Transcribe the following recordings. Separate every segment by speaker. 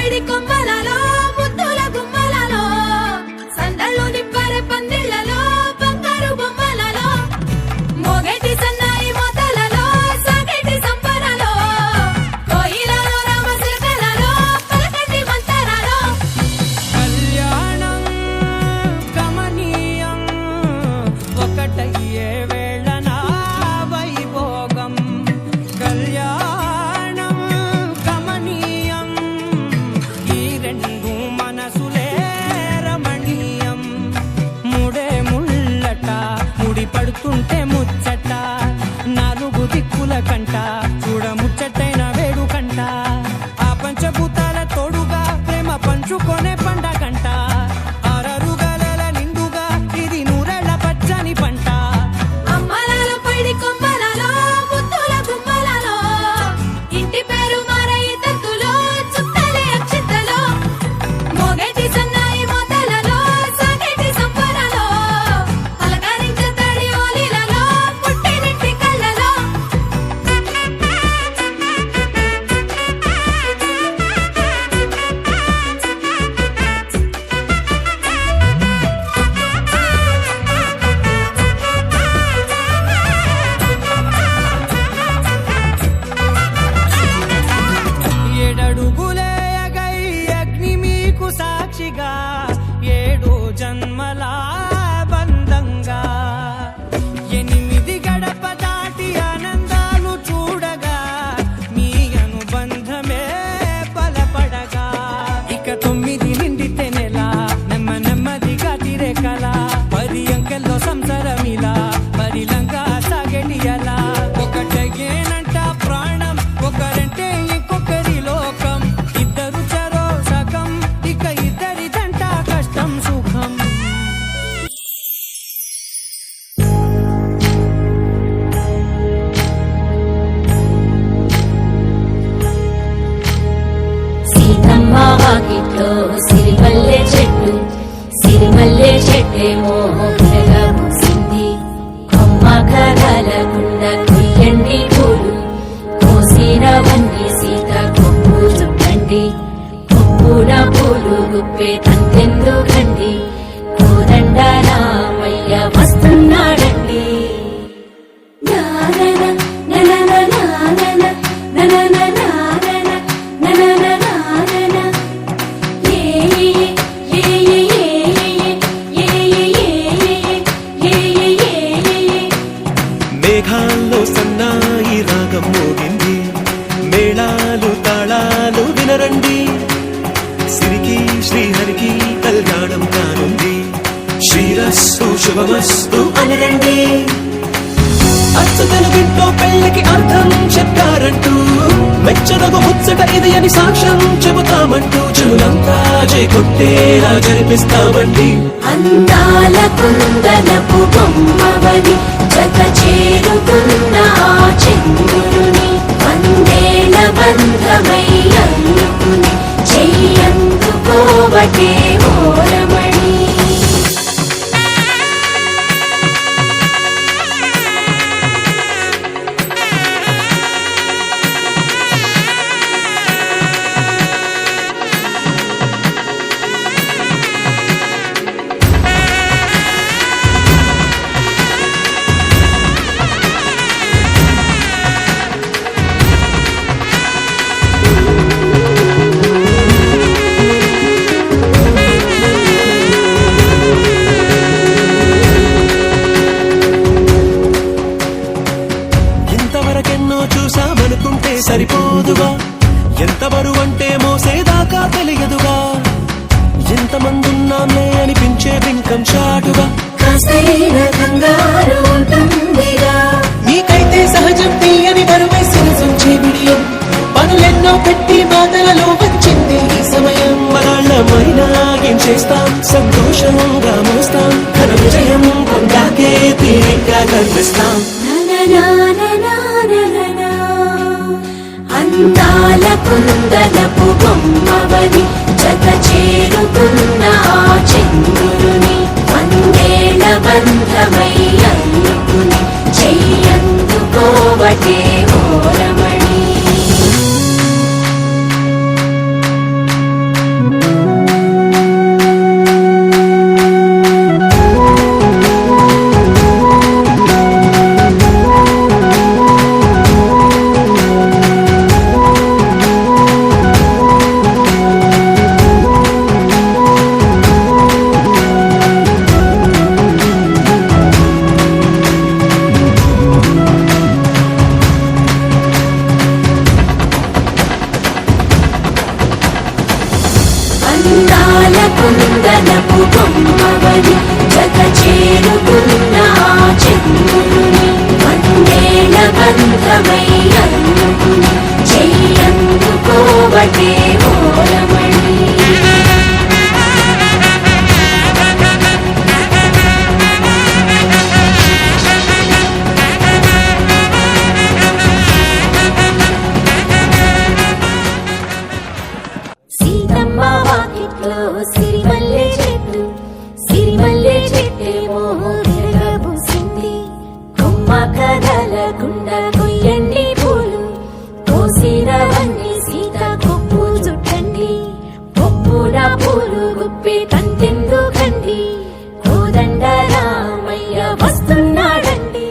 Speaker 1: పైడి కొమ్మలలో ముద్దుల గుమ్మలలో సందళ్ళు నింపరే పందిళ్లలో బంగారు బొమ్మలలో మోగేటి సన్నాయి మోతలలో సాగేటి సంబరాలో కోయిలలో రామశిల్కలలో పలకండి మంతరాలో
Speaker 2: కళ్యాణం గమనీయం ఒకటయ్యే వేళ నా వైభోగం కళ్యాణం గమనీయం ఈ రెండు మనసులే రమణీయం ముడే ముళ్ళట ముడి పడుతుంటే ముచ్చట నాలుగు దిక్కుల కంట చూడ ముచ్చటైన వేడు కంట ఆ పంచభూతాల తోడుగా ప్రేమ పంచుకొనే పండగంట ఆరరుగల నిండుగా ఇది నూరెళ్ళ పచ్చని పంట
Speaker 1: అమ్మలలో పైడి కొమ్మలలో ముద్దుల గుమ్మలలో ఇంటి పేరు మారయి తంతులో చుట్టలే అక్షింతలో మోగేటి సన్నాయి మోతలలో సాగేటి సంబరాలో పలకరించే తడి ఓలిలలో పుట్టినింటి కళ్ళలో
Speaker 2: ఏడడుగులే ఎగై అగ్ని మీకు సాక్షిగా ఏడు జన్మల బంధంగా 8 గడప దాటి ఆనందాలు చూడగా మీ అనుబంధమే బలపడగా ఇక 9 నిండితే నెల నెమ్మదిగా తిరే కల 10 అంకెల్లో సంసారమిలా పరిలంగా సాగేటి అలా ఒకటేనంట ప్రాణం ఒకరంటే ఇంకొకరి లోకం ఇద్దరు చరో సగం ఇక ఇద్దరిదంట కష్టం సుఖం
Speaker 3: సీతమ్మ వాకిట్లో సిరిమల్లె చెట్టేమో విరగబూసింది కొమ్మ కదలకుండా కొయ్యండి పూలు కోసినవన్నీ సీత కొప్పు చుట్టండి కొప్పున పూలు గుప్పే తంతెందుకండి కోదండ రామయ్య వస్తున్నాడండి నానన ననన నానన ననన నానన ననన నానన
Speaker 4: మేఘాల్లో సన్నాయి రాగం మోగింది మేళాలు తాళాలు వినరండి సిరికి శ్రీహరికి కళ్యాణం కానుంది శ్రీరస్తు శుభమస్తు అనరండి అచ్చు తెలుగింట్లో పెళ్లికి అర్థం చెప్పారంటూ మెచ్చదగు ముచ్చట ఇది అని సాక్ష్యం చెబుతామంటూ చెవులంతా కొట్టేలా జరిపిస్తామండి
Speaker 3: అందాల కుందనపు బొమ్మవని జత చేరుకున్న ఆ చంద్రుని వందేల బంధమై అల్లుకుని చెయ్యందుకోవటే ఓరమణి
Speaker 4: ఇంతవరకెన్నో చూసామనుకుంటే సరిపోదుగా ఎంత బరువంటే మోసేదాకా తెలియదుగా ఎంతమందున్నాంలే అనిపించే బింకం చాటుగా
Speaker 3: కాస్తైన కంగారు ఉంటుందిగా
Speaker 4: నీకైతే సహజం తీయని బరువై సరసించే బిడియం పనులెన్నో పెట్టి మాటలలో వచ్చింది ఈ సమయం మనాళ్ళమైనా ఏం చేస్తాం సంతోషంగా మోస్తాం ఘన విజయం పొందాకే తీరిగ్గా కనిపిస్తాం
Speaker 3: అందాల కుందనపు బొమ్మవని జత చేరుకున్న ఆ చంద్రుని వందేల బంధమై అల్లుకుని చెయ్యందుకోవటే ఓరమణి కుందనపు బొమ్మవని జత చేరుకున్న ఆ చంద్రుని వందేళ్ల బంధమై అందుకుని చెయ్యందుకోవటే ఓరమణి సీతమ్మ వాకిట్లో సిరిమల్లె చెట్టు సిరిమల్లె చెట్టేమో విరగబూసింది కొమ్మ కదలకుండా కొయ్యండి పూలు కోసిరవన్నీ సీత కొప్పు చుట్టండి కొప్పుల పూలు గుప్పే కంటెందుకండి కోదండ రామయ్య వస్తున్నాడండి.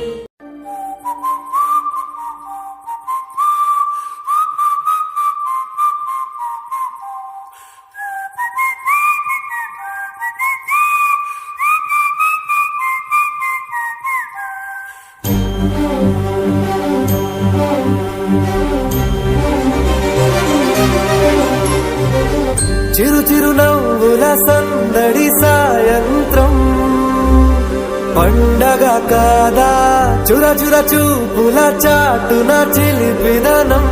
Speaker 4: చిరు చిరు నవ్వుల సందడి సాయంత్రం పండగ కాదా చుర చుర చూపుల చాటున చిలిపిదనం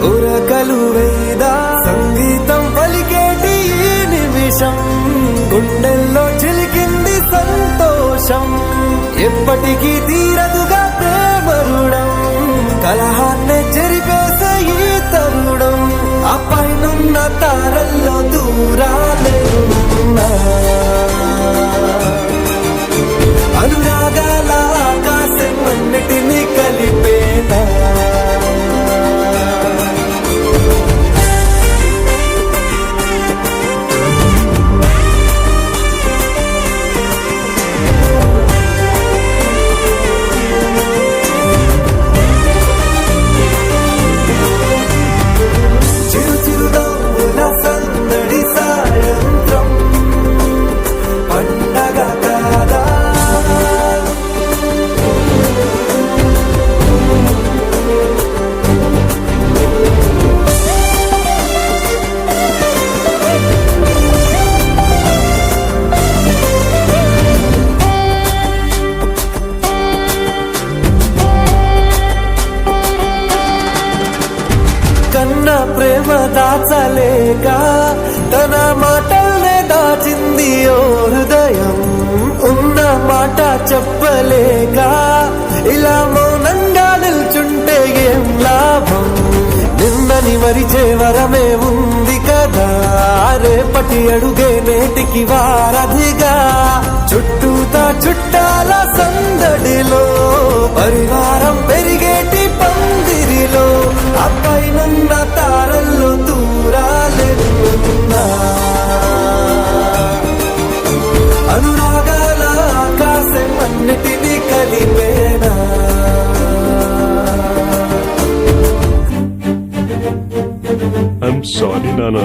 Speaker 4: ఉరకలు వేదా సంగీతం పలికేటి ఈ నిమిషం గుండెల్లో చిలికింది సంతోషం ఎప్పటికీ తీరదుగా ప్రేమ రుణం కలహాన్నే చెరిపేసే ఈ తరుణం ఆ పైనున్న తారల్లో దూరాలే ఉన్నా అనురాగాల ఆకాశం అన్నిటినీ కలిపేనా చిరు చిరు నవ్వుల సందడి సాయంత్రం పండగ కాదా కన్న ప్రేమ దాచలేక తన మాటల్నే దాచింది ఓ హృదయం ఉన్న మాట చెప్పలేక ఇలా మౌనంగా నిల్చుంటే ఏం లాభం నిన్నని మరిచే వరమే ఉంది కదా రేపటి అడుగే నేటికి వారధిగా చుట్టూతా చుట్టాల సందడిలో పరివారం పెరిగేటి పందిరిలో అపైనున్న తారల్లో దూరాలెన్నున్నా అనురాగాల ఆకాశం అన్నిటినీ కలిపేనా
Speaker 5: I'm sorry, Nana.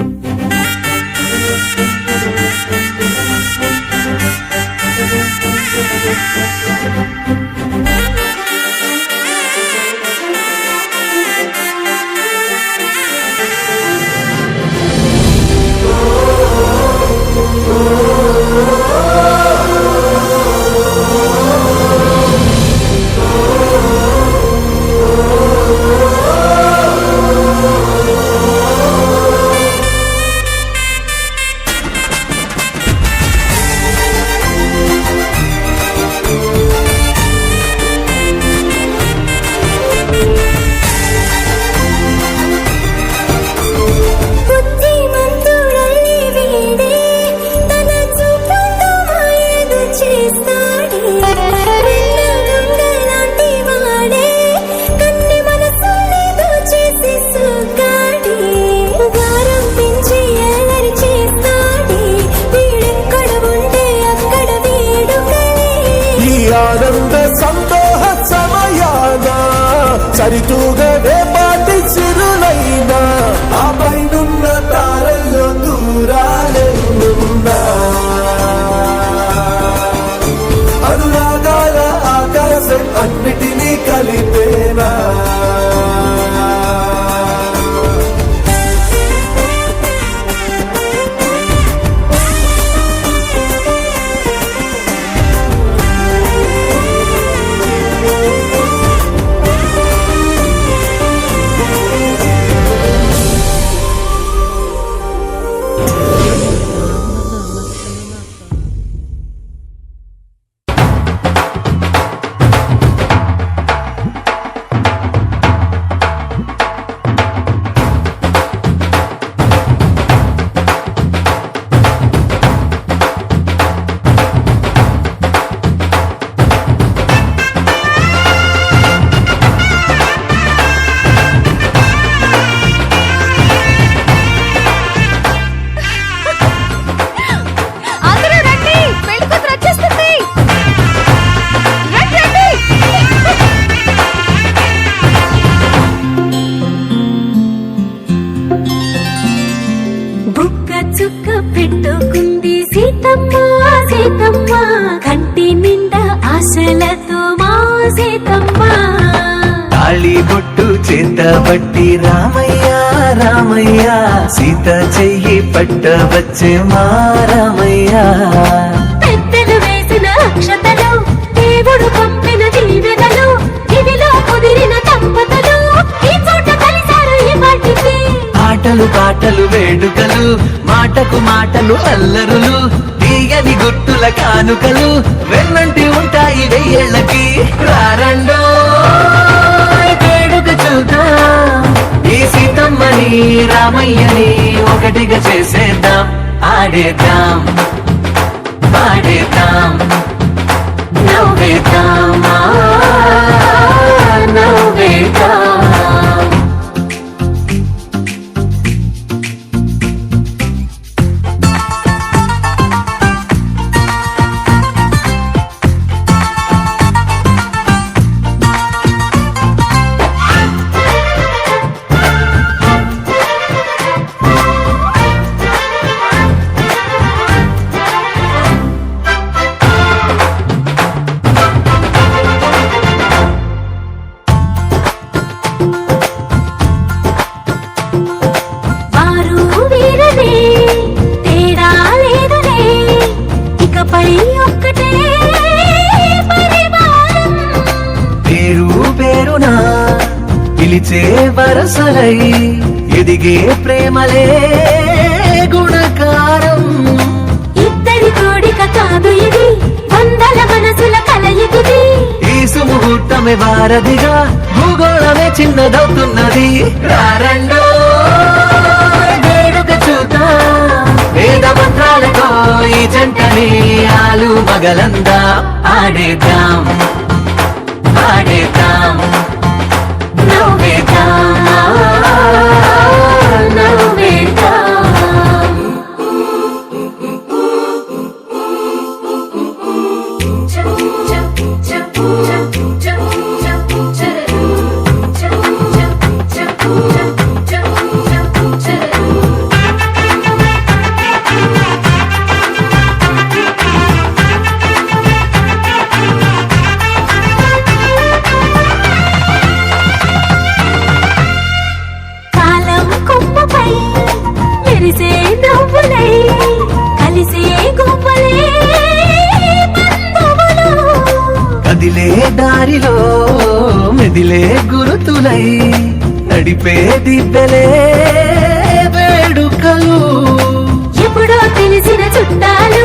Speaker 1: బుద్ధిమంతుడల్లి వీడే తన చూపుతో మాయలు చేస్తాడే వెన్నెలంగలాంటి వాడే కన్నె మనసుని దోచేసి సోకాడే గారం పెంచి అల్లరి చేస్తాడే వీడెక్కడ ఉంటే అక్కడ వేడుకలే
Speaker 4: ఈ ఆనంద సంతోష సమయాన సరితూగనే పాటి చిరులైనా ఆ పైనున్న తారల్లో దూరాలెన్నున్నా అనురాగాల ఆకాశం అన్నిటినీ కలిపేనా
Speaker 1: చుక్క పెట్టుకుంది సీతమ్మ సీతమ్మ కంటి నిండా ఆశలతో మా సీతమ్మ
Speaker 6: తాళి బొట్టు చేతబట్టి రామయ్య రామయ్య సీత చెయ్యి పట్టవచ్చే మా రామయ్య
Speaker 1: పెద్దలు వేసిన అక్షతలు దేవుడు పంపిన దీవెనలు ఇవిలో కుదిరిన దంపతులు ఈ చోట కలిశారు ఈ వాటికి
Speaker 6: ఆటలు పాటలు వేడుకలు మాటకు మాటలు అల్లరులు తీయని గుర్తుల కానుకలు వెన్నంటి ఉంటాయి వెయ్యేళ్ళకి రారండో వేడుక చూద్దాం ఈ సీతమ్మని రామయ్యని ఒకటిగా చేసేద్దాం ఆడేద్దాం పాడేద్దాం నవ్వేద్దాం నవ్వేద్దాం
Speaker 1: వారు వీరనే తేడా లేదులే ఇకపై ఒక్కటే పరివారం
Speaker 6: పేరు పేరునా పిలిచే వరసలై ఎదిగే ప్రేమలే గుణకారం
Speaker 1: ఇద్దరి కోడిక కాదు ఇది వందల మనసుల కలయికిది
Speaker 6: ఈ సుముహూర్తమే వారధిగా భూగోళమే చిన్నదవుతున్నది రారండో వేడుక చూద్దాం వేద మంత్రాలతో ఈ జంటని ఆలు మగలందా ఆడేద్దాం పాడేద్దాం నవ్వేద్దాం నవ్వేద్దాం కాలం కొమ్మపై మెరిసే నవ్వులై కలిసే గువ్వలే బంధువులు కదిలే దారిలో మెదిలే గురుతులై నడిపే దిబ్బెలే వేడుకలు
Speaker 1: ఎప్పుడో తెలిసిన చుట్టాలు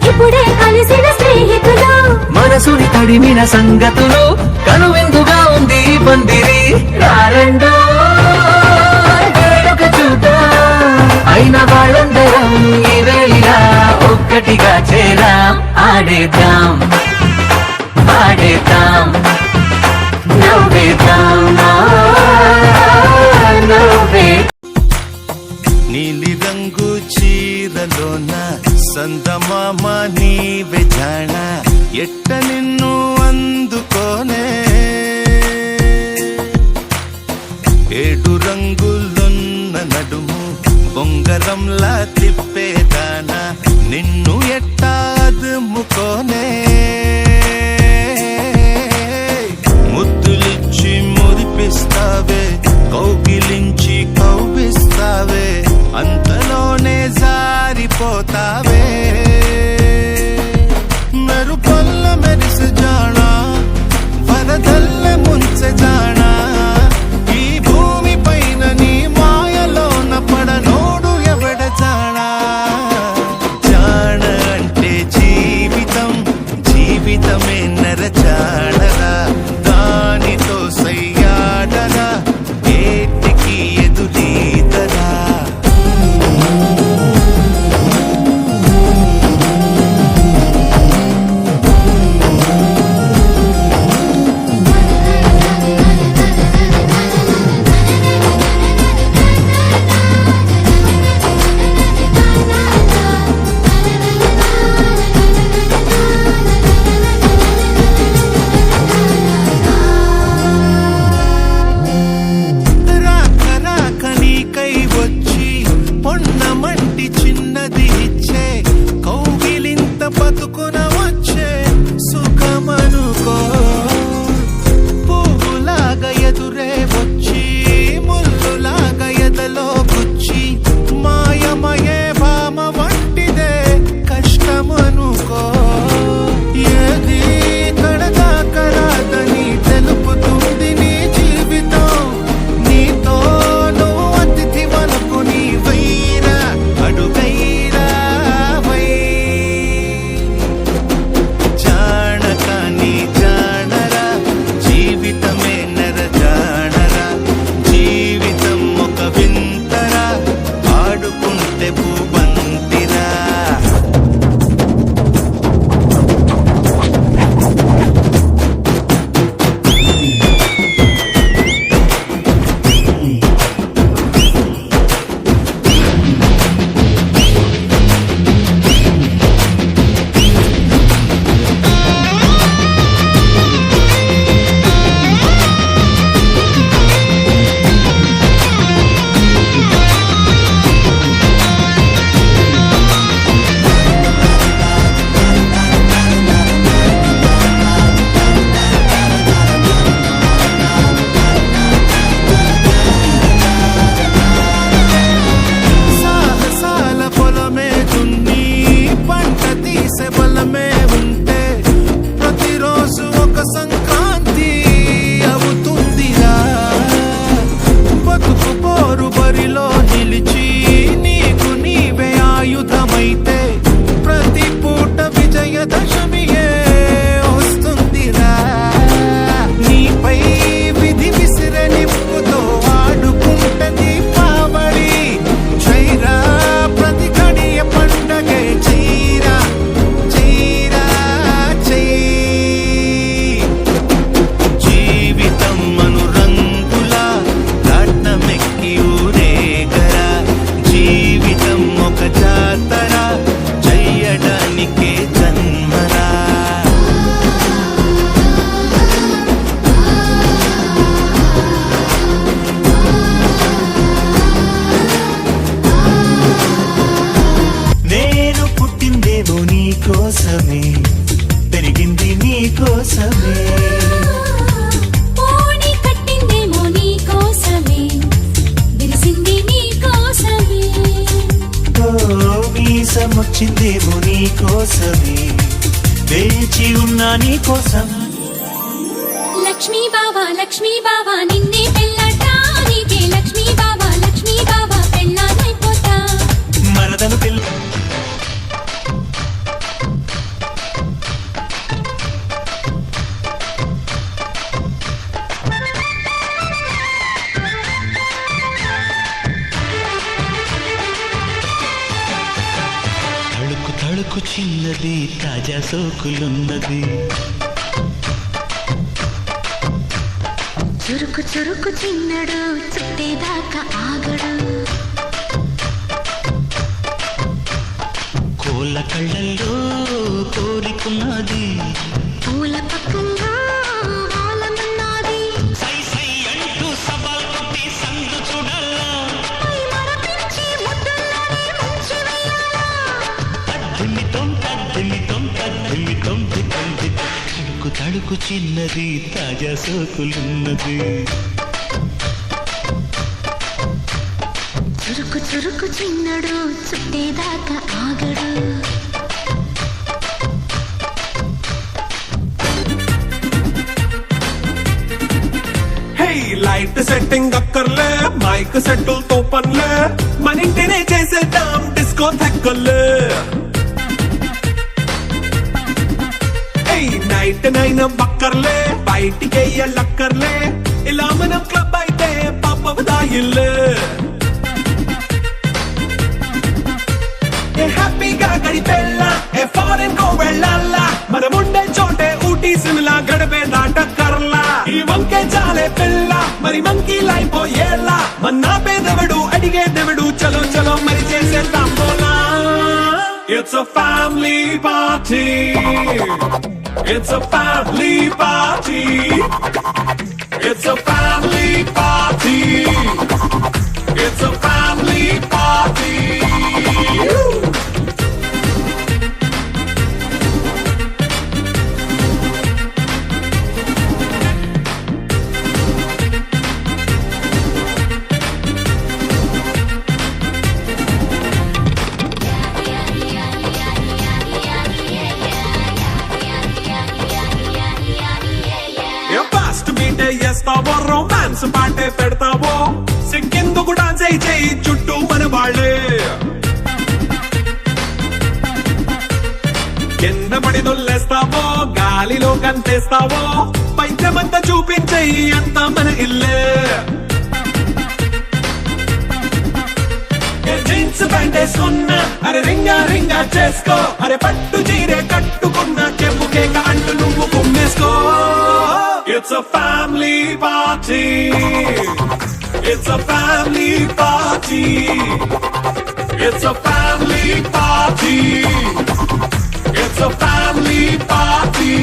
Speaker 1: ఇప్పుడే కలిసిన స్నేహితులు
Speaker 6: మనసుని తడిమిన సంగతులు కనువిందుగా ఉంది ఈ పందిరి రారండో వేడుక చూద్దాం అయిన వాళ్ళందరం ఈ వేళ ఒక్కటిగా చేరాం ఆడేద్దాం పాడేద్దాం నవ్వేద్దాం నవ్వేద్దాం
Speaker 7: నీలి రంగు చీరలోన సందమామ నీవే జాణ ఎట్ట నిన్ను అందుకోనే ఏడు రంగులున్న నడుము బొంగరంలా తిప్పేదానా నిన్ను ఎట్టా అదుముకోనే ముద్దులిచ్చి మురిపిస్తావే కౌగిలించి కౌగిస్తావే అంతలోనే జారిపోతావే మెరుపల్ల మెరిసి జానా వరదల్ల ముంచె జానా ఈ భూమి పైన నీ మాయలోన పడనోడు ఎవడ జానా జాన అంటే జీవితం జీవితమే నరచాడరా దానితో సయ్యాడరా ఏటి
Speaker 8: వచ్చిందేమో నీ కోసమే వేచి ఉన్నా నీ కోసం
Speaker 1: లక్ష్మీ బావా నిన్నే పెళ్ళటానికే లక్ష్మీ బావా పెళ్ళానైపోతా
Speaker 8: మరదలు పిల్ల తళుకు తళుకు చిన్నది తాజా సోకులున్నది
Speaker 1: చురుకు చిన్నడు చుట్టేదాకా ఆగడు
Speaker 8: కోళ్ళ కళ్ళల్లో కోరికున్నది
Speaker 1: పూల పక్కల్లో ఆలమన్నది
Speaker 8: సై సై అంటూ సవాల్ కొట్టి సందు చూడాలా
Speaker 1: మరపించి ముద్దుల్లోనే ముంచి వేయాలా
Speaker 8: తద్దిమితం తళుకు తళుకు చిన్నది తాజా సోకులున్నది
Speaker 1: చురుకు చిన్నడు చుట్టేదాకా ఆగడు
Speaker 4: లైట్ సెట్టింగ్ అక్కర్లే మైక్ సెట్టులతో పనులే మన ఇంటినే చేసేద్దాం డిస్కో థెక్కర్లే నైట్ నైన్ బక్కర్లే బయటికి వెళ్ళక్కర్లే ఇలా మనం క్లబ్ అయితే పాపదాయిల్లే హ్యాపీగా గడిపెళ్ళ ఏ ఫారెన్ కో వెళ్ళాలా మనం ఉండే చోటే ఊటీ సిమ్లా గడిపే దాటక్కర్లా ఈ వంకే చాలే పిల్ల మరి మంకీ లైపోయేలా మన్నా పేదవడు అడిగేదెవడు చలో చలో మరి చేసేద్దాం పోలా it's a family party it's a family party it's a family party it's a family party చేస్తావో రొమాన్స్ పాటే పెడతావో సిక్కెందుకు డాన్స్ చేయి చుట్టూ మన వాళ్ళే కింద పడి దొల్లేస్తావో గాలిలో కంటేస్తావో పైత్యమంతా చూపించేయి అంత మన ఇల్లే జీన్స్ ప్యాంట్ వేసుకున్నా అరే రింగా చేసుకో అరే పట్టు చీరే కట్టుకున్న చెప్పుకే అంటూ నువ్వు కుమ్మేసుకో It's a family party. It's a family party. It's a family party. It's a family party.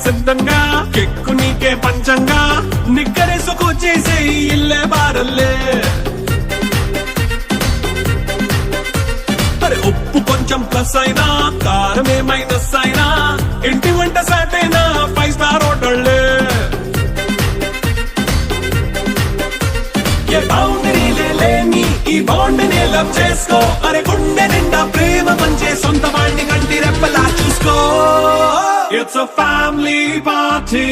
Speaker 4: సిద్ధంగా కెక్కు నీకే పంచంగా నిక్కరేసుకు చేసే ఇల్లే బారల్లే అరే ఉప్పు కొంచెం ప్లస్ అయినా కారమే మైనస్ అయినా ఇంటి వంట సాటైనా 5 స్టార్ హోటళ్ళే ఏ బౌండరీలే లేని ఈ బాండ్ ని లవ్ చేసుకో అరే గుండె నిండా ప్రేమ పంచే సొంత వాడిని కంటి రెప్పలా చూసుకో It's a family party.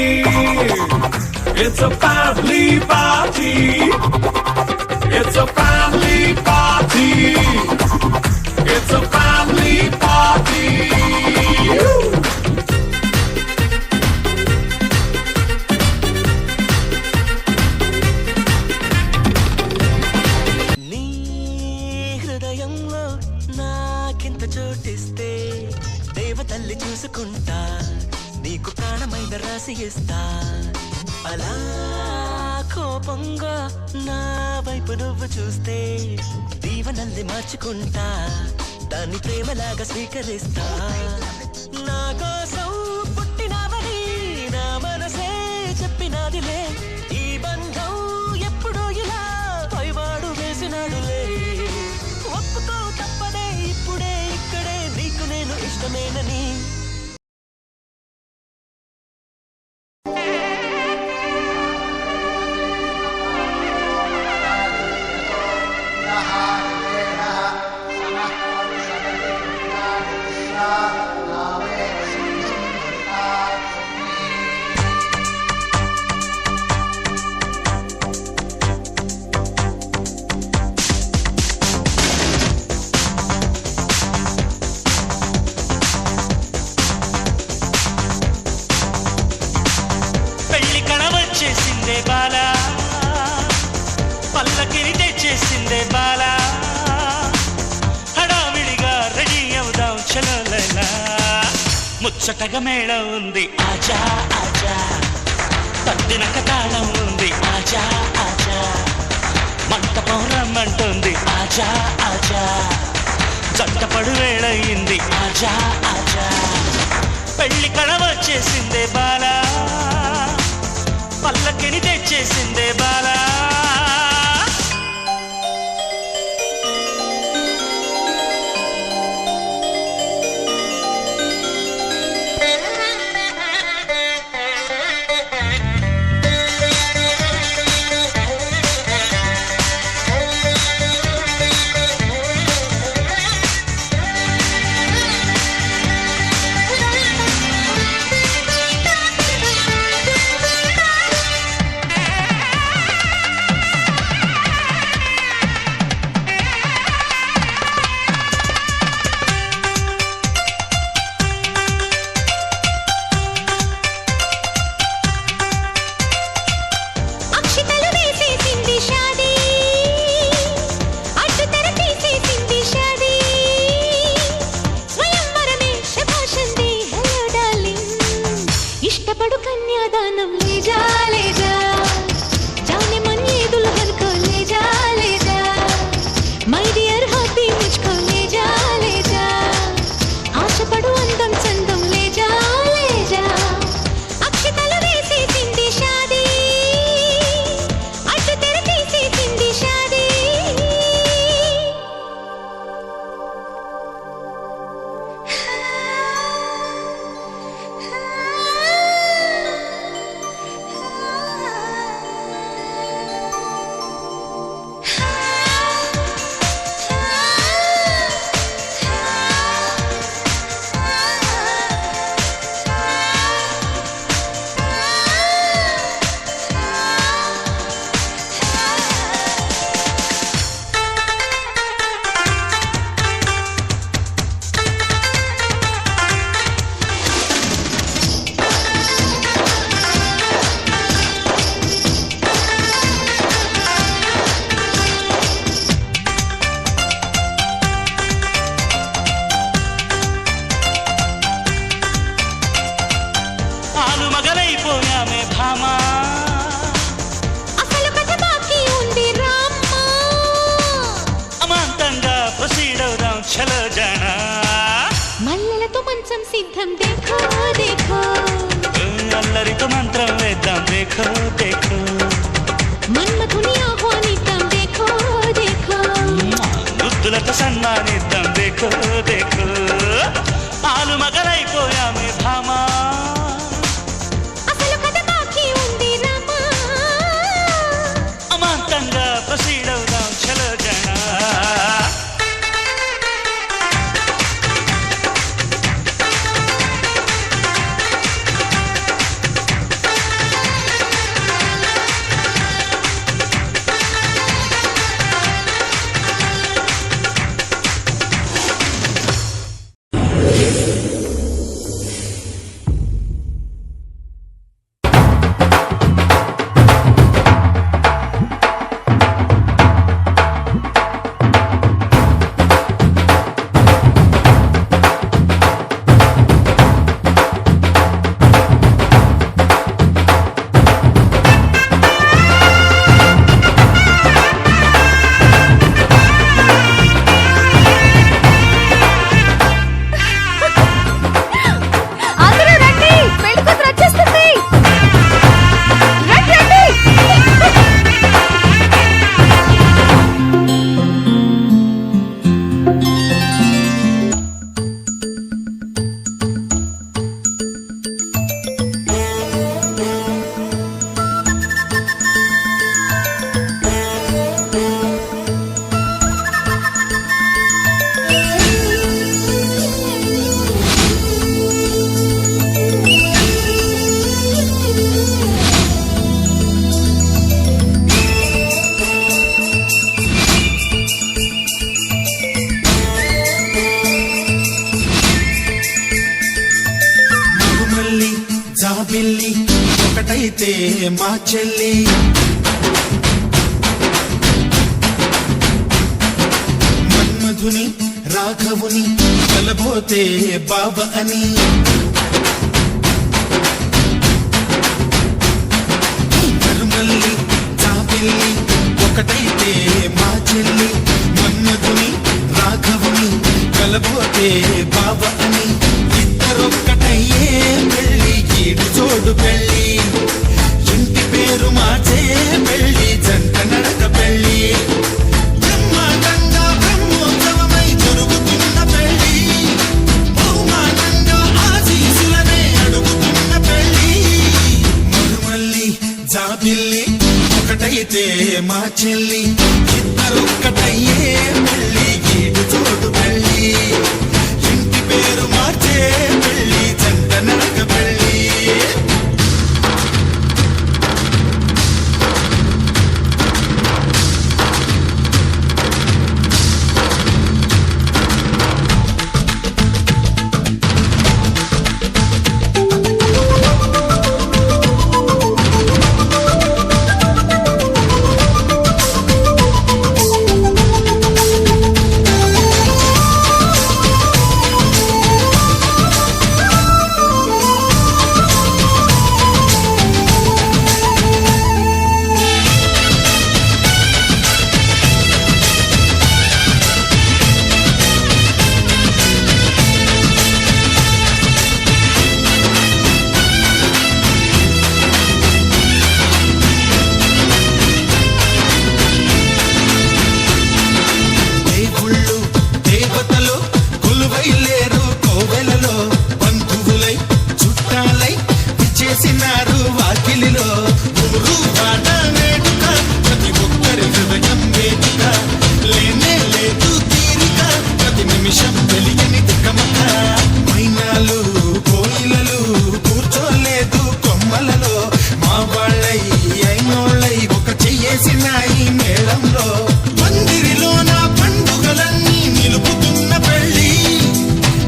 Speaker 4: It's a family party. It's a family party. It's a family party.
Speaker 8: నీ హృదయంలో నాకింత చోటిస్తే దేవతల్లి చూసుకుంటా నీకు ప్రాణమైన రాసి ఇస్తా అలా కోపంగా నా వైపు నువ్వు చూస్తే దీవనల్ని మార్చుకుంటా దాన్ని ప్రేమలాగా స్వీకరిస్తా
Speaker 2: నా కోసం పుట్టినావని నా మనసే చెప్పినాదిలే ఈ బంధం ఎప్పుడో ఇలా పైవాడు వేసినాడులే ఒప్పుకో తప్పదే ఇప్పుడే ఇక్కడే నీకు నేను ఇష్టమేనని పెళ్లి కళ వచ్చేసిందే బాలా పల్లకిని తెచ్చేసిందే బాలా హడావిడిగా రెడీ అవుదాం చలోలైలా ముచ్చటగా మేళం ఉంది ఆజా ఆజా తద్దినక తాళం ఉంది ఆజా ఆజా మంటపం రమ్మంటుంది ఆజా ఆజా జంటపడు వేళయింది ఆజా ఆజా పెళ్లి కళ వచ్చేసిందే బాలా పల్లకిని తెచ్చేసిందే బాలా
Speaker 1: అక్షితలు వేసేసింది షాదీ అడ్డు తెర తీసేసింది షాదీ స్వయంవరమే శభాషంది హలో డార్లింగ్ ఇష్టపడు కన్యాదానం లేజా లేజా जाने मन ये दुल्हन को ले जा मై డియర్ హాపీ ముझको ले जा ఆశపడు అందం చందం ले जा అక్షితలు వేసేసింది షాదీ అడ్డు తెర తీసేసింది షాదీ
Speaker 2: ఆలు మగలైపోయామే భామా
Speaker 1: అసలు కథ బాకీ ఉంది రామ్మా
Speaker 2: అమాంతంగా ప్రొసీడ్ అవుదాం చలో జానా
Speaker 1: మల్లెలతో మంచం సిద్ధం देखो देखो
Speaker 2: అల్లరితో మంత్రం వేద్దాం దేఖో దేఖో
Speaker 1: మన్మథుని ఆహ్వానిద్దాం देखो देखो
Speaker 2: ముద్దులతో సన్మానిద్దాం దేఖో దేఖో ఆలు మగలైపోయామే భామా
Speaker 1: అసలు కథ బాకీ ఉంది రామా
Speaker 2: అమాంతంగా ప్రొసీడ్ అవుదాం చలో జానా
Speaker 7: జాబిల్లి ఒకటైతే మా చెల్లి మన్మధుని రాఘవుని కలబోతే బాబ అని మరుమల్లి జాబిల్లి ఒకటైతే మా చెల్లి మన్మధుని రాఘవుని కలబోతే బాబ అని ఇద్దరొక్కటయ్యే పెళ్ళి ఈడు చోడు పెళ్ళి ఇంటి పేరు మార్చే పెళ్ళి జంట నడక పెళ్ళి బ్రహ్మాండంగా బ్రహ్మోత్సవమై జరుగుతున్న పెళ్ళి బహుమానంగా ఆశీసులనే అడుగుతున్న పెళ్ళి మరుమల్లి జాబిల్లి ఒకటైతే మా చెల్లి ఇద్దరొక్కటయ్యే పెళ్ళి ఈడు చోడు పెళ్ళి ఇంటి పేరు మార్చే పెళ్ళి జంట నడక పెళ్ళి దేవుళ్ళు దేవతలు కొలువై లేరు కోవెలలో బంధువులై చుట్టాలై విచ్చేసినారు వాకిలిలో ఊరు వాడ వేడుక ప్రతి ఒక్కరి హృదయం వేదిక లేనే లేదు తీరిక ప్రతి నిమిషం తెలియని తికమక మైనాలు కోయిలలు కూర్చోలేదు కొమ్మలలో మా వాళ్ళై అయినోళ్ళై ఒక చెయ్యేసినాయి మేళంలో మందిరిలోన పండుగలన్నీ నిలుపుతున్న పెళ్ళి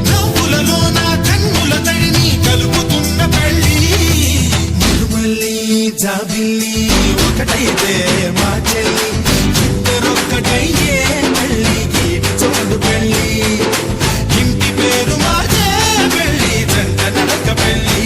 Speaker 7: నవ్వులలోన కన్నుల తడిని కలుపుతున్న పెళ్ళి మరుమల్లి జాబిల్లి ఒకటైతే మా చెల్లి ఇద్దరొక్కటయ్యే పెళ్ళి గీడి చోడు పెళ్ళి ఇంటి పేరు మార్చే పెళ్ళి జంట నడక పెళ్ళి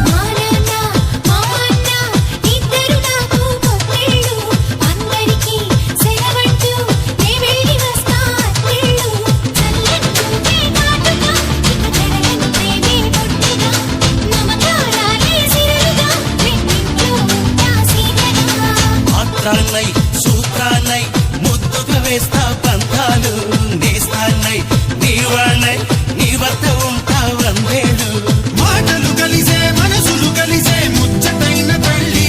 Speaker 1: మానన్న మామన్న ఇద్దరు నాకు కొత్తేళ్ళు అందరికీ సెలవంటూ నే వెళ్ళి వస్తా అత్తేళ్ళు చల్లని చూపే నాటుగా ఇక జరగని ప్రేమే బొట్టుగా మమకారాలే సిరులుగా రెండింట్లో ఉంటా సీతగా
Speaker 2: మాత్రాన్నై సూత్రాన్నై ముద్దుగా వేస్తా పంతాలు నేస్తాన్నై నీ వాళ్ళై నీ వద్ద ఉంటా వందేళ్ళు
Speaker 7: మాటలు కలిసే మనసులు కలిసే ముచ్చటైన పెళ్ళి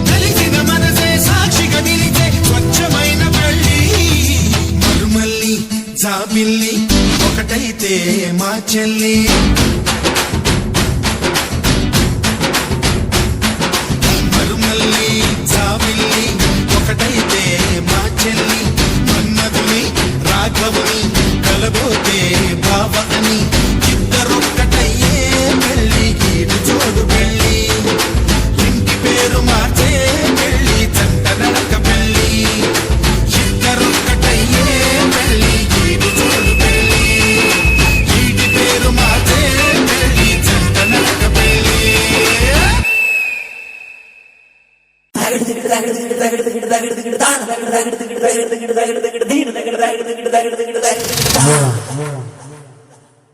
Speaker 7: కలిసిన మనసే సాక్షిగా నిలిచే స్వచ్ఛమైన పెళ్ళి మరుమల్లి జాబిల్లి ఒకటైతే మా చెల్లి మరుమల్లి జాబిల్లి ఒకటైతే మా చెల్లి మన్మధుని రాఘవుని కలబోతే బావ అని ఇద్దరొక్కటయ్యే పెళ్ళి ఈడు చోడు పెళ్ళి ఇంటి పేరు మార్చే పెళ్ళి జంట నడక పెళ్ళి ఇద్దరొక్కటయ్యే పెళ్ళి ఈడు చోడు పెళ్ళి ఇంటి పేరు మార్చే పెళ్ళి జంట నడక పెళ్ళి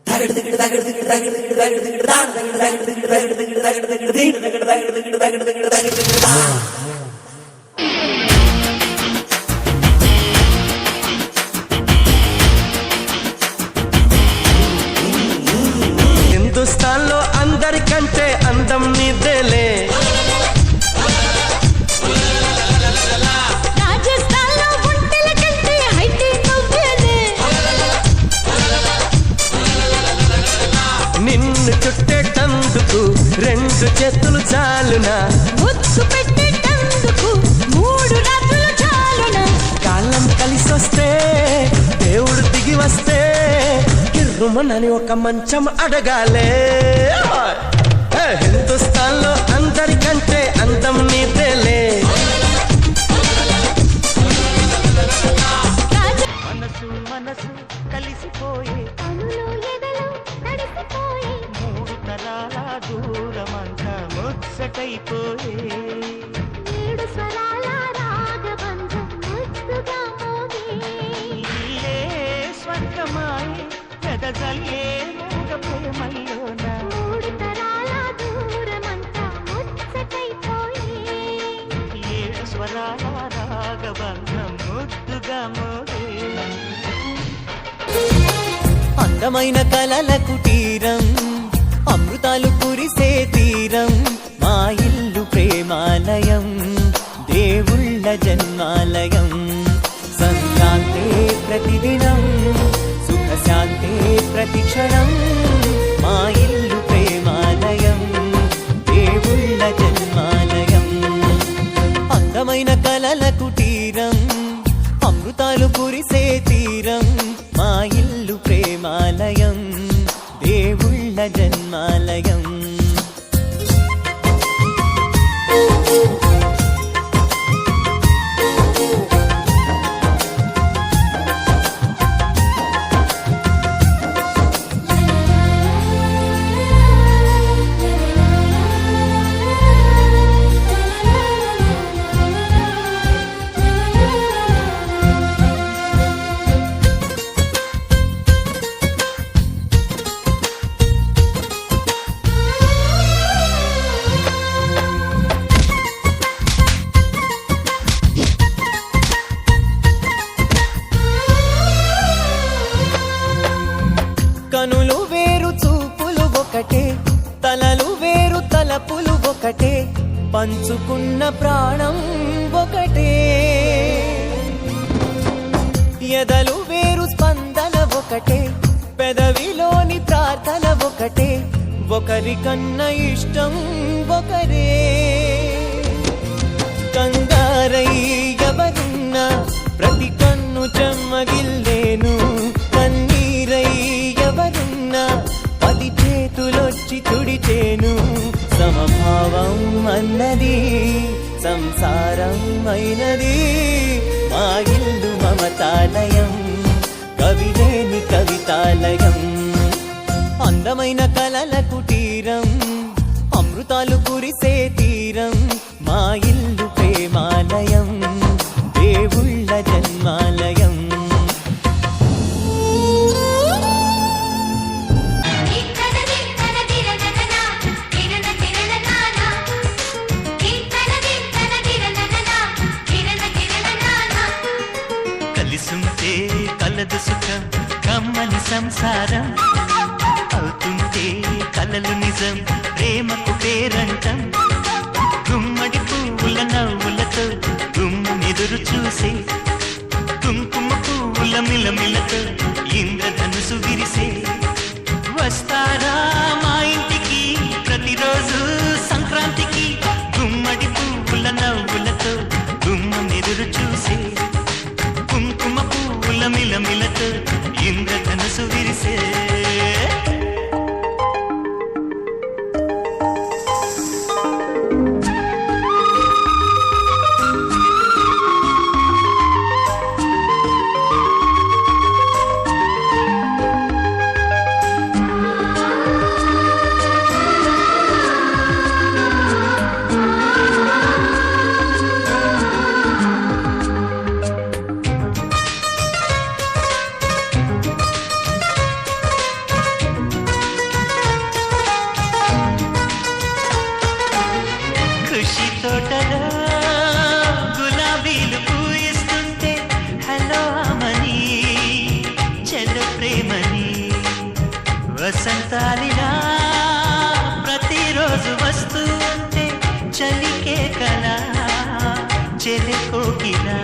Speaker 6: తాగడు
Speaker 2: హిందుస్థాన్లో అందరికంటే అందం నీదేలే,
Speaker 1: రాజస్థాన్లో ఒంటెల కంటే హైటే నువ్వేనే.
Speaker 2: నిన్ను చుట్టేటందుకు రెండు చేతులు చాలునా,
Speaker 1: ముద్దు పెట్టేటందుకు 3 రాత్రులు చాలునా.
Speaker 2: కాలం కలిసొస్తే దేవుడు దిగి వస్తే కిర్రుమనని ఒక మంచం అడగాలే. హిందుస్థాన్లో అందరికంటే అందం నీదేలే.
Speaker 8: మనసు మనసు కలిసిపోయే
Speaker 1: కనులు ఎదలు తడిసిపోయి
Speaker 8: 3 తరాల దూరమంతా ముచ్చటైపోయే
Speaker 1: 7 స్వరాల రాగబంధం ముద్దుగా మోగే.
Speaker 8: ఇల్లే స్వర్గమాయే పెదజల్లే మూగ ప్రేమల్లోన
Speaker 1: 3 తరాల దూరమంతా ముచ్చటైపోయి
Speaker 8: 7 స్వరాల రాగబంధం ముద్దుగా మోగే.
Speaker 6: అందమైన కలల కుటీరం, అమృతాలు కురిసే తీరం, మా ఇల్లు ప్రేమాలయం, దేవుళ్ళ జన్మాలయం. సంక్రాంతే ప్రతిదినం, సుఖశాంతే ప్రతిక్షణం, మా ఇల్లు ప్రేమాలయం, దేవుళ్ళ జన్మాలయం. అందమైన కలల కుటీరం, అమృతాలు కురిసే తీరం, మా ఇల్లు ప్రేమాలయం, దేవుళ్ళ జన్మాలయం. కనులు వేరు చూపులు ఒకటే, తలలు వేరు తలపులు ఒకటే, పంచుకున్న ప్రాణం ఒకటే. ఎదలు వేరు స్పందన ఒకటే, పెదవిలోని ప్రార్థన ఒకటే, ఒకరికన్నా ఇష్టం ఒకరే. కంగారై ఎవరున్నా ప్రతి కన్ను చెమ్మగిల్లేను, కన్నీరై ఎవరున్నా 10 చేతులొచ్చి తుడిచేను. సమభావం అన్నది సంసారం అయినది, మా ఇల్లు మమతాలయం, కవిలేని కవితాలయం. అందమైన కలల కుటీరం, అమృతాలు కురిసే తీరం, మా ఇల్లు ప్రేమాలయం, దేవుళ్ళ జన్మాలయం.
Speaker 8: కలిసుంటే కలదు సుఖం కమ్మని సంసారం, అవుతుంటే కలలు నిజం ప్రేమకు పేరంటం. గుమ్మడి పువ్వుల నవ్వులతో గుమ్మెదురు చూసే, కుంకుమ పువ్వుల మిలమిలతో ఇంద్రధనుసు విరిసే. వస్తారా మా ఇంటికి ప్రతిరోజు సంక్రాంతికి, గుమ్మడి పువ్వుల నవ్వులతో గుమ్మెదురు చూసే, కుంకుమ పువ్వుల మిలమిలతో ఇంద్రధనుసు విరిసే.
Speaker 6: తోటలో గులాబీలు పూయిస్తుంటే హలో అమని చెల్లు ప్రేమని వసంతాలిలా ప్రతిరోజు వస్తూ ఉంటే చలికే కలా చెలి కోకిలా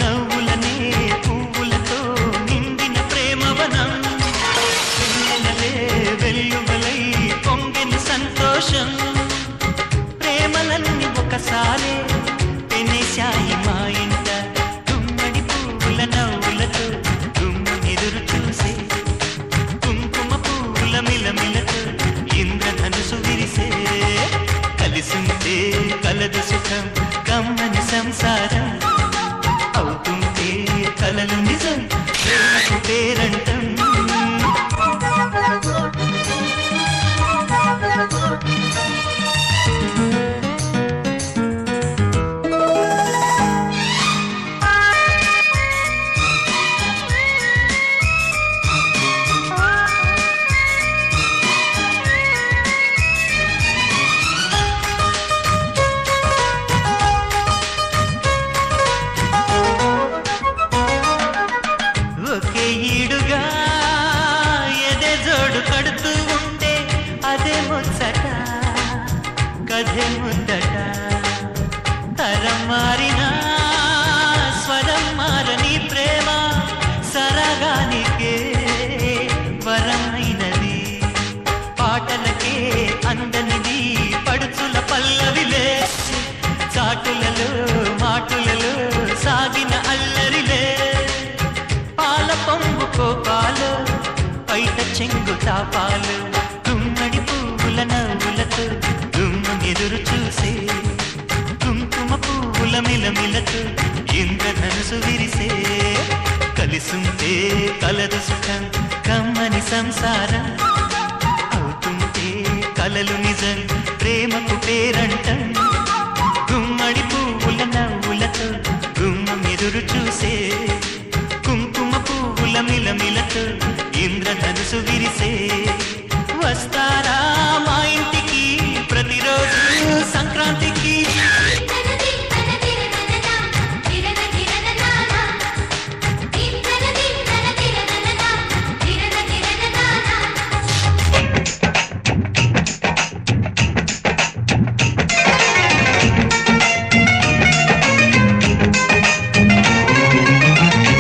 Speaker 6: నవ్వులనే పువ్వులతో నిండిన ప్రేమవనం వెన్నెలలే వెల్లువలై పొంగిన సంతోషం ప్రేమలన్నీ ఒకసారి పెనేశాయి మా ఇంట గుమ్మడి పువ్వుల నవ్వులతో గుమ్మెదురు చూసే కుంకుమ పువ్వుల మిలమిలతో ఇంద్రధనుసు విరిసే కలిసుంటే కలదు సుఖం కమ్మని సంసారం అవుతుంటే కలలు నిజం ప్రేమకు పేరంటం ఒకే ఈడుగా ఎదే జోడు కడుతూ ఉంటే అదే ముచ్చట కథే ముద్దట తరం మారినా స్వరం మారని ప్రేమ సరగానికే వరమైనది పాటలకే అందనిది పడుచుల పల్లవిలే చాటులలో మాటులలో సాగిన అల్లరిలే పాల పొంగు కోపాలు పైట చెంగు తాపాలు గుమ్మడి పువ్వుల నవ్వులతో గుమ్మెదురు చూసే కుంకుమ పువ్వుల మిలమిలతో ఇంద్రధనుసు విరిసే కలిసుంటే కలదు సుఖం కమ్మని సంసారం అవుతుంటే కలలు నిజం ప్రేమకు పేరంటం గుమ్మడి పువ్వుల నవ్వులతో గుమ్మెదురు చూసే కుంకుమ పువ్వుల మిలమిలతో ఇంద్రధనుసు విరిసే వస్తారా మా ఇంటికి ప్రతిరోజు సంక్రాంతికి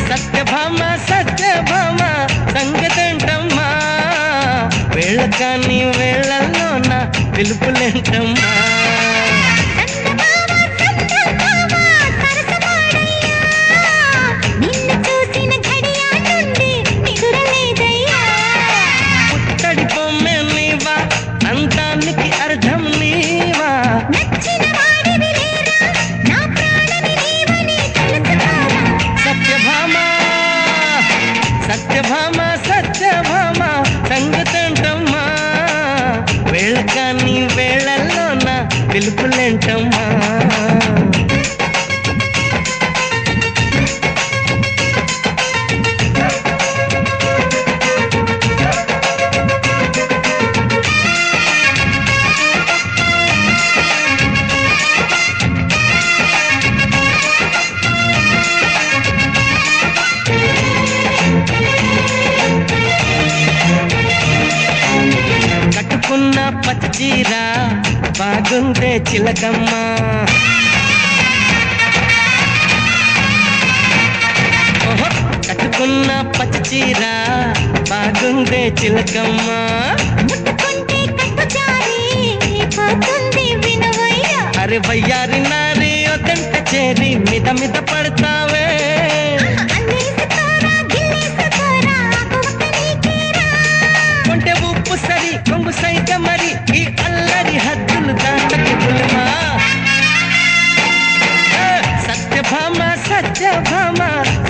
Speaker 2: సత్యభామ సత్యభామ సంగతంటమ్మా వేళకాని వేళల్లోన పిలుపులేంటమ్మా పుట్టడి బొమ్మె నీవా అంతానికి అర్థం నీవా సత్యభామ సత్యభామ సత్యభామ సంగతంటమ్మా వేళకాని వేళల్లోన పిలుపులేంటమ్మా కట్టుకున్న పచ్చీర బాగుందే చిలకమ్మ ఓహో కట్టుకున్న పచ్చీర బాగుందే చిలకమ్మ అరే వయ్యారి నారి ఒకంట చేరి మిద మిద పడతావే కొంటే ఉప్పు సరి కొంగు సైక మరి ఈ అల్లరి హద్దులు దాటకి పులిమా సత్యభామ సత్యభామ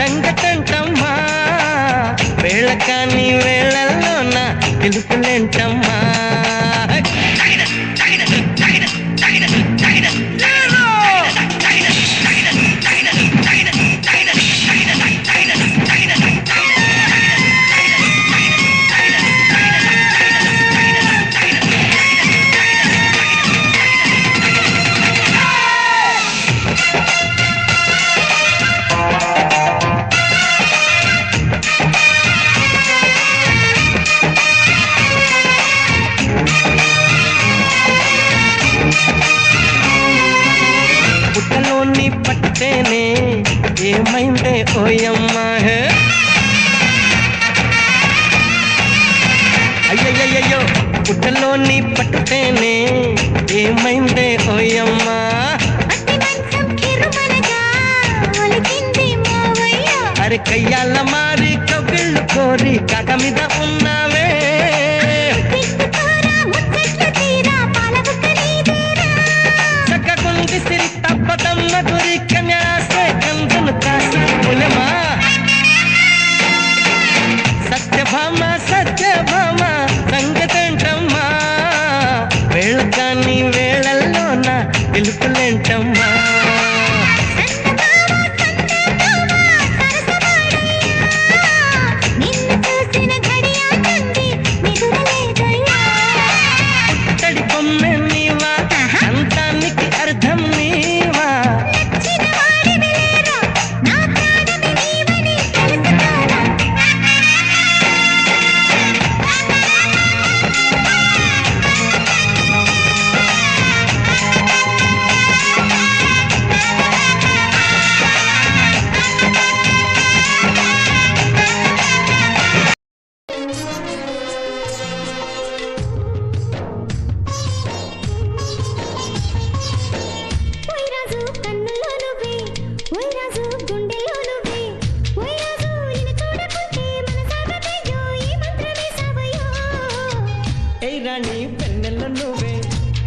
Speaker 2: సంగతంటమ్మా వేళకాని వేళల్లోన పిలుపులేంటమ్మా ఏమైందే ఓయమ్మా అయ్యయ్యో పుట్టలోని పట్టుతేనే ఏమైందే ఓయమ్మా
Speaker 1: అతి మంచం కిరుమనగా ఒలికింది మావయ్య
Speaker 2: అరే కయ్యాల మారి కవిళ్ళు కోరి కాక మీద ఉన్నావే
Speaker 1: పిట్టుకోరా ముచ్చట్లు తీరా పాలబుక్క నీదేరా
Speaker 2: చక్కగుంది సిరి తప్పదమ్మ గురి కన్యాసే కందును కాసి పులమా సత్యభామ సంగతంటమ్మా వేళకాని వేళల్లోన పిలుపులేంటమ్మా
Speaker 1: నిన్ను చూసిన ఘడియ కంది నిదురలేదయ్యా
Speaker 2: తడి కొమ్మె నీవా అంతానికి అర్థం నీవా
Speaker 1: నచ్చిన వాడివి లేరా నా ప్రాణమి నీవని తెలుసుకోరా ఓయ్ రాజు కన్నుల్లో నువ్వే ఓయ్ రాజు గుండెల్లో నువ్వే ఓయ్ రాజు నిన్ను చూడకుంటే మనసాగదయ్యో ఈ మంత్రమే సావయ్యో
Speaker 2: ఏ రాణి పెన్నెల్లో నువ్వే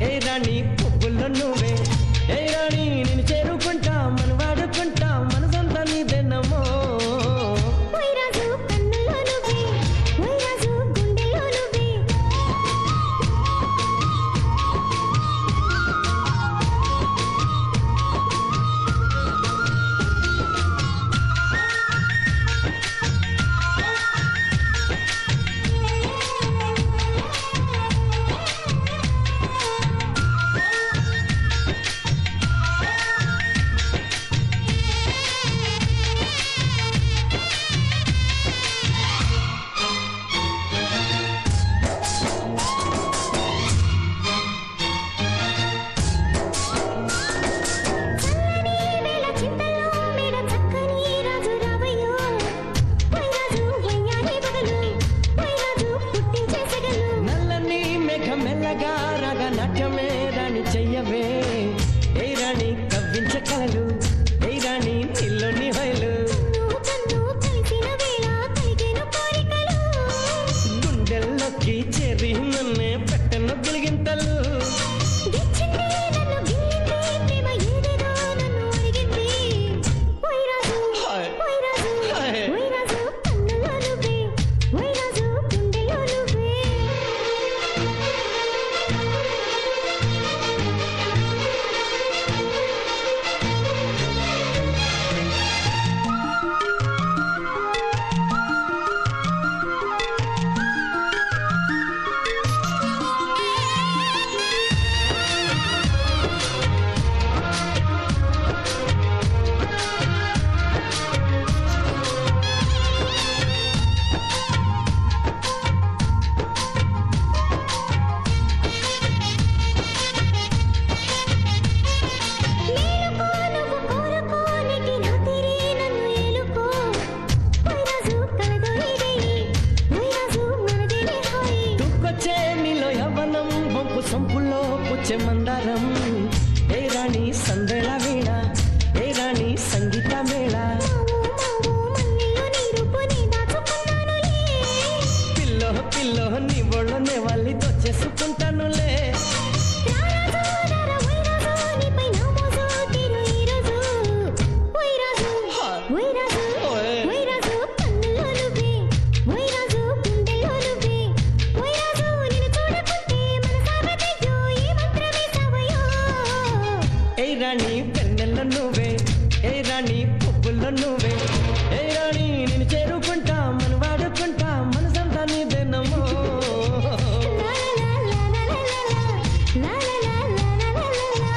Speaker 2: ఏ రాణి పువ్వుల్లో నువ్వే ఏ రాణి నేను చేరుకుంటా మనం వాడుకుంటా మన సొంత నీదెన్నమో
Speaker 1: ఓయ్ రాజు కన్నుల్లో నువ్వే ఓయ్ రాజు గుండెల్లో నువ్వే చల్లని వేళ చింతల్లో మేడ చక్కని రాజు రావయ్యో ఓయ్ రాజు వయ్యారి బగలు ఓయ్ రాజు పుట్టించే సెగలు
Speaker 2: నల్లని మేఘ మెల్లగా రాగా నాట్యమే రాణి చెయ్యవే ఏ రాణి కవ్వించే కలలు ఏ రాణి నీలోని హైలు
Speaker 1: నువ్వు కన్ను కలిసిన వేళ కలిగేను కోరికలు
Speaker 2: గుండెల్లోకి చేరి నన్నే పెట్టను గిలిగింతలు
Speaker 1: గిచ్చింది నన్ను గిల్లింది ప్రేమ ఏదేదో నన్ను అడిగింది ఓయ్ రాజు ఓయ్ రాజు ఓయ్ రాజు కన్నుల్లో నువ్వే ఓయ్ రాజు గుండెల్లో నువ్వే మేలుకో నువ్వు కోరుకో నీటి రాత్రి నన్ను ఏలుకో ఓయ్ రాజు కలదొరిగేయి ఓయ్ రాజు మనదేనే హాయి
Speaker 2: దుఃఖొచ్చే నీలో యవ్వనం వంపు సొంపుల్లో పుచ్చే మందారం ఏ రాణి సందేళ వీణ ఏ రాణి సంగీత మేళ
Speaker 1: మావు మన్నెల్లో నీ రూపుని దాచుకున్నానులే
Speaker 2: పిల్లో నీ ఒళ్ళోనే వాళ్ళి దొచ్చేసుకుంటానులే
Speaker 1: రారాజు రారా ఓయ్ రాజు నీపై నా మోజు తీరు ఈ రోజు ఓయ్ రాజు ఓయ్ రాజు ఓయ్ రాజు కన్నుల్లో నువ్వే ఓయ్ రాజు గుండెల్లో నువ్వే ఓయ్ రాజు నిన్ను చూడకుంటే మనసాగదయ్యో ఈ మంత్రమే సావయ్యో
Speaker 2: ఏ రాణి పెన్నెల్లో నువ్వే ఏ రాణి పువ్వుల్లో నువ్వే ఏ రాణి నేను చేరుకుంటా మనం వాడుకుంటా మన సొంత నీదెన్నమో
Speaker 1: లా లా లా లా లా లా లా లా లా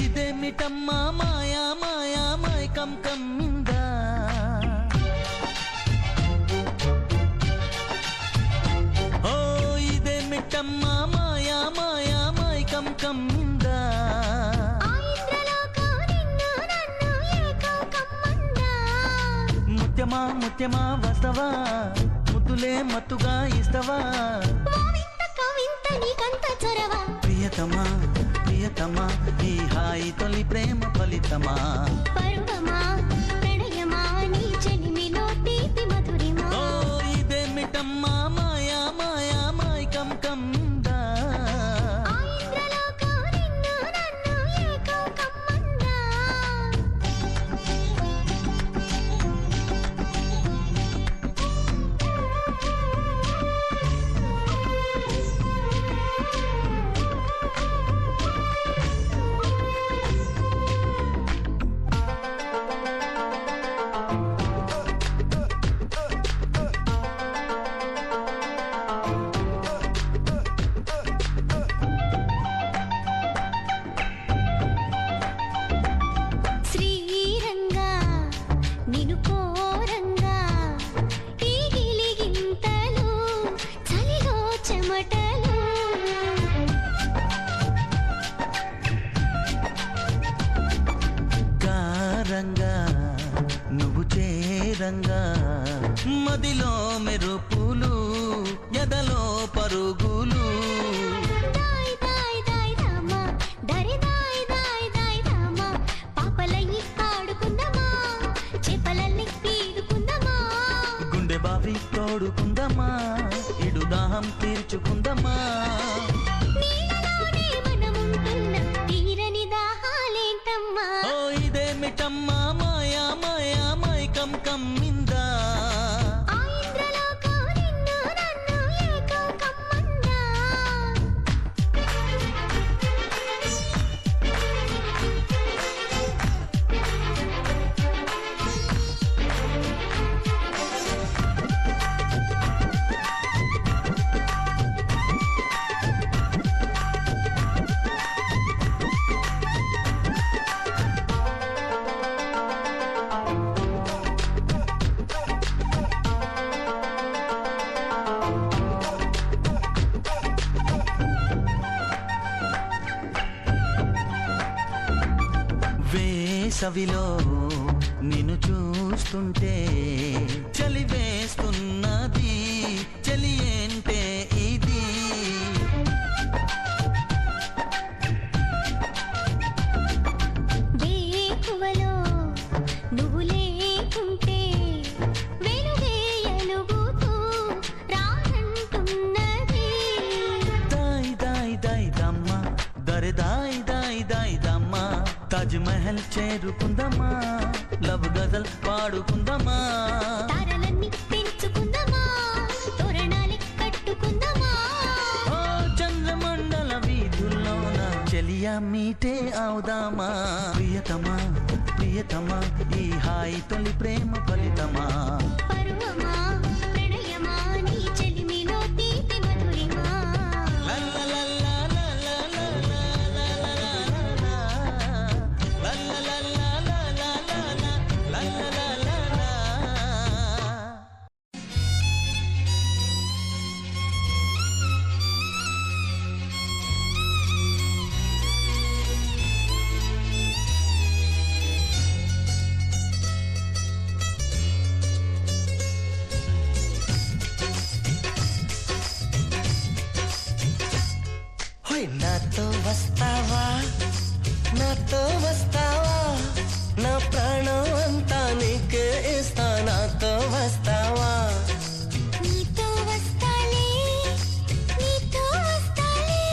Speaker 6: ఇదేమిటమ్మా మాయా మిట్టమ్మా మాయా మాయా మైకం కమ్మిందా
Speaker 3: ఆ ఇంద్రలోకం నిన్ను నన్ను ఏకం కమ్మందా.
Speaker 6: ముత్యమా ముత్యమా వస్తవా ముద్దులే మత్తుగా ఇస్తవా
Speaker 3: ఓ వింత కవింత నీకంత చొరవ.
Speaker 6: ప్రియతమా ప్రియతమా ఈ హాయి తొలి ప్రేమ ఫలితమా
Speaker 3: పరువమా ప్రణయమా నీ చెలిమిలో తీపి మధురిమా.
Speaker 6: ఓ ఇదేమిటమ్మా మాయా మాయా మైకం కమ్మిందా
Speaker 3: ఆ ఇంద్రలోకం నిన్ను నన్ను ఏకం కమ్మందా. శ్రీరంగా నిను కోరంగా ఈ గిలిగింతలు చలిలో చెమటలు.
Speaker 6: కారంగా నువ్వు చేరంగా మదిలో మెరుపులు ఎదలో పరుగులు
Speaker 3: దాయ్ దాయ్ దాయ్ రామా దరి దాయ్ దాయ్ దాయ్ రామా. పాపలయ్యి ఆడుకుందామా చేపలల్ని పీడుకుందామా.
Speaker 6: గుండె బావి తోడుకుందమ్మా ఇడు దాహం తీర్చుకుందమ్మా
Speaker 3: నీడలోనే మనముంటున్న తీరని దాహాలేంటమ్మా.
Speaker 6: ఓ ఇదేమిటమ్మా మాయా మాయా మైకం కమ్మిందా
Speaker 3: ఆ ఇంద్రలోకం నిన్ను నన్ను ఏకం కమ్మందా.
Speaker 6: వేసవిలో నిన్ను చూస్తుంటే చలి వేస్తున్నది చలి ఏంటే ఇది
Speaker 3: వేకువలో నువ్వు లేకుంటే వెలుగే ఎలుగుతూ రానంటున్నది.
Speaker 6: దాయ్ దాయ్ దాయ్ దమ్మ దరి దాయ్ దాయ్ దాయ్ దమ్మ తాజ్ మహల్ చేరుకుందమ్మా లవ్ గజల్ పాడుకుందమ్మా
Speaker 3: తారలన్నీ పెంచుకుందామా తోరణాలే కట్టుకుందామా.
Speaker 6: ఓ చంద్రమండల వీధుల్లోన చెలియా మీటే అవుదామా ప్రియతమా ప్రియతమా ఈ హాయి తొలి ప్రేమ ఫలితమా
Speaker 3: పరువమా ప్రణయమా నీ చెలిమిలో తీపి మధురిమా.
Speaker 2: నాతో వస్తావా నాతో వస్తావా నా ప్రాణం అంతా నీకే ఇస్తా నాతో వస్తావా
Speaker 3: నీతో వస్తాలే నీతో వస్తాలే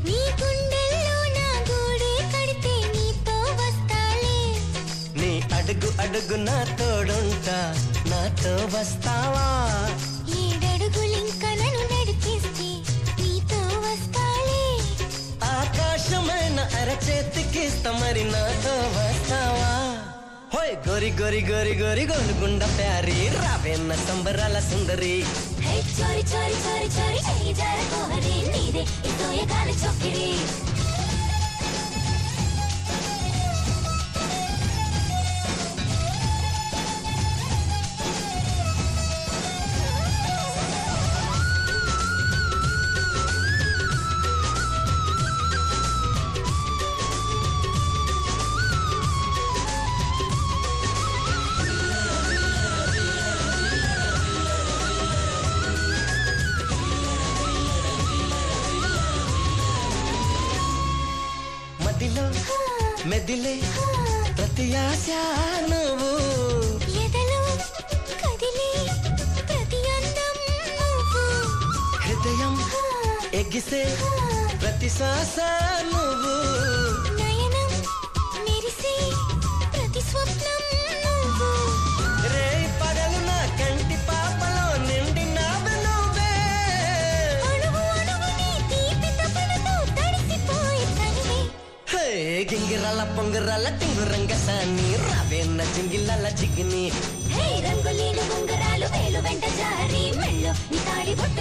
Speaker 3: నీ గుండెల్లో నా గూడే కడితే నీతో వస్తాలే.
Speaker 2: నీ అడుగు అడుగు నా తోడుంటా నాతో వస్తావా
Speaker 3: ఏడడుగులింక నన్ను నడిపిస్తే నీతో వస్తాలే.
Speaker 2: ఆకాశమైన అరచేతికిస్తా మరి నాతో వస్తావా హోయ్ గోరి గోరి గోరి గోరి గోలుగుండ ప్యారి రావేన్న సంబరాల సుందరి.
Speaker 3: హే చోరి చోరి చోరి చోరి చెయ్యి జారకోహరి నీదే ఇదోయ గాలి చొక్కిడి.
Speaker 2: మెదిలే ప్రతి ఆశ నువ్వు
Speaker 3: ఎదలో కదిలే ప్రతి అందం నువ్వు
Speaker 2: హృదయం ఎగిసే ప్రతి శ్వాస నువ్వు
Speaker 3: నయనం మెరిసే ప్రతి స్వప్నం నువ్వు
Speaker 2: రే పగలు నా కంటి పాపలో నిండినావు నువ్వే
Speaker 3: అణువు అణువుని తీపి తపనతో తడిసిపోయి తనివే
Speaker 2: హే గింగిరాల పొంగిరాల టింగురంగ సాని రావేన్న జింగిలాల జిగిని
Speaker 3: హే రంగులీలు ఉంగరాలు వేలు వెంట జారి మెళ్ళు నీ తాళి బొట్టు